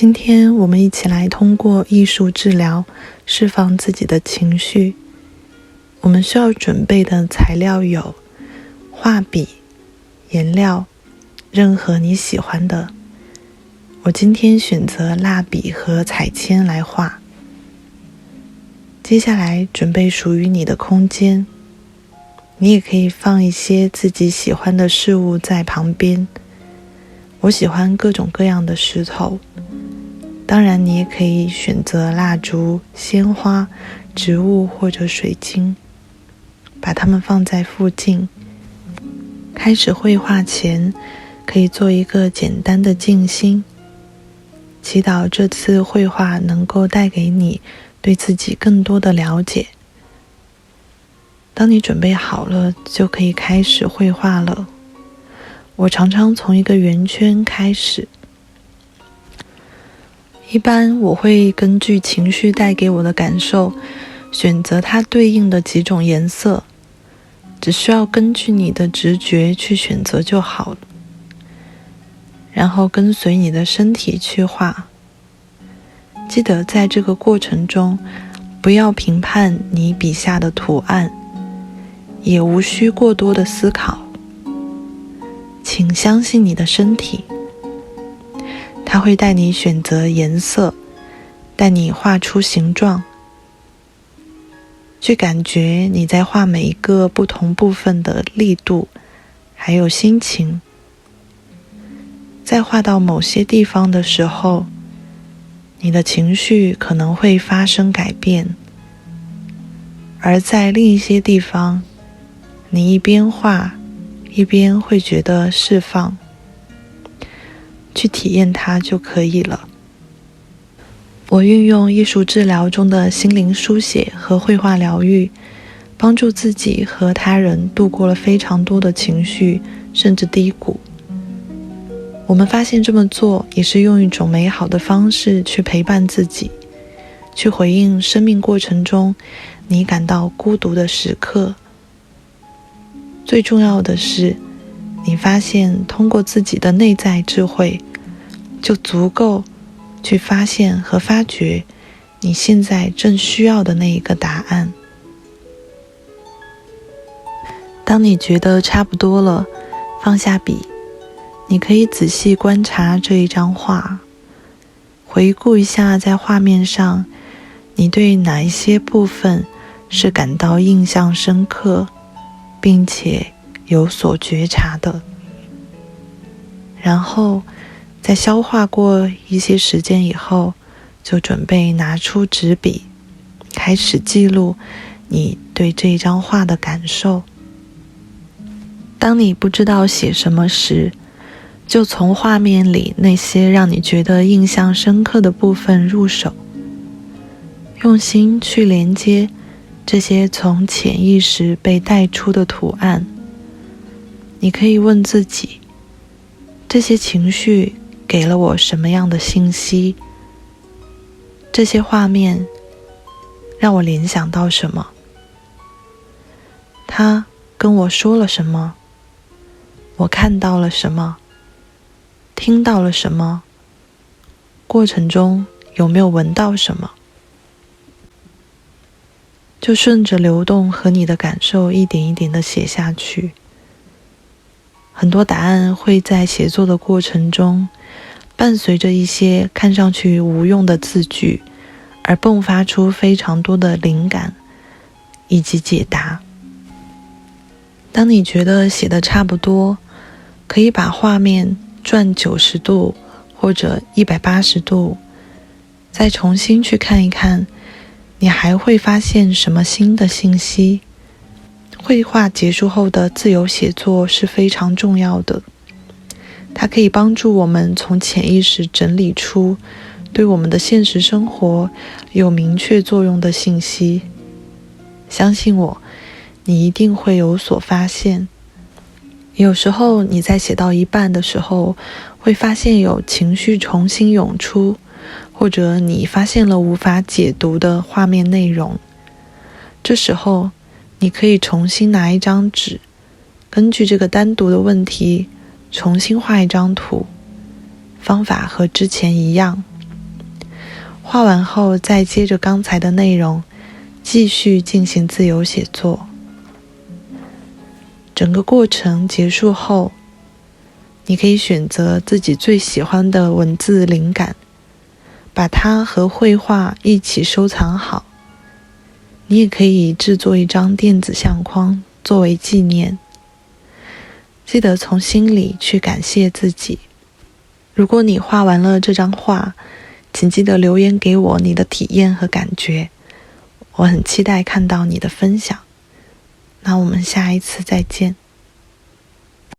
今天我们一起来通过艺术治疗释放自己的情绪。我们需要准备的材料有画笔、颜料，任何你喜欢的。我今天选择蜡笔和彩铅来画。接下来准备属于你的空间，你也可以放一些自己喜欢的事物在旁边。我喜欢各种各样的石头，当然你也可以选择蜡烛、鲜花、植物或者水晶，把它们放在附近。开始绘画前，可以做一个简单的静心，祈祷这次绘画能够带给你对自己更多的了解。当你准备好了，就可以开始绘画了。我常常从一个圆圈开始，一般我会根据情绪带给我的感受，选择它对应的几种颜色，只需要根据你的直觉去选择就好了。然后跟随你的身体去画。记得在这个过程中，不要评判你笔下的图案，也无需过多的思考。请相信你的身体，它会带你选择颜色，带你画出形状，去感觉你在画每一个不同部分的力度，还有心情。在画到某些地方的时候，你的情绪可能会发生改变，而在另一些地方，你一边画一边会觉得释放，去体验它就可以了。我运用艺术治疗中的心灵书写和绘画疗愈，帮助自己和他人度过了非常多的情绪，甚至低谷。我们发现这么做也是用一种美好的方式去陪伴自己，去回应生命过程中你感到孤独的时刻。最重要的是，你发现通过自己的内在智慧，就足够去发现和发掘你现在正需要的那一个答案。当你觉得差不多了，放下笔，你可以仔细观察这一张画，回顾一下在画面上你对哪一些部分是感到印象深刻，并且有所觉察的。然后在消化过一些时间以后，就准备拿出纸笔，开始记录你对这一张画的感受。当你不知道写什么时，就从画面里那些让你觉得印象深刻的部分入手，用心去连接这些从潜意识被带出的图案。你可以问自己，这些情绪给了我什么样的信息？这些画面让我联想到什么？它跟我说了什么？我看到了什么？听到了什么？过程中有没有闻到什么？就顺着流动和你的感受一点一点地写下去。很多答案会在写作的过程中，伴随着一些看上去无用的字句，而迸发出非常多的灵感以及解答。当你觉得写得差不多，可以把画面转90度或者180度，再重新去看一看，你还会发现什么新的信息。绘画结束后的自由写作是非常重要的，它可以帮助我们从潜意识整理出对我们的现实生活有明确作用的信息。相信我，你一定会有所发现。有时候你在写到一半的时候，会发现有情绪重新涌出，或者你发现了无法解读的画面内容。这时候你可以重新拿一张纸，根据这个单独的问题重新画一张图，方法和之前一样。画完后再接着刚才的内容继续进行自由写作。整个过程结束后，你可以选择自己最喜欢的文字灵感，把它和绘画一起收藏好。你也可以制作一张电子相框作为纪念。记得从心里去感谢自己。如果你画完了这张画，请记得留言给我你的体验和感觉，我很期待看到你的分享。那我们下一次再见。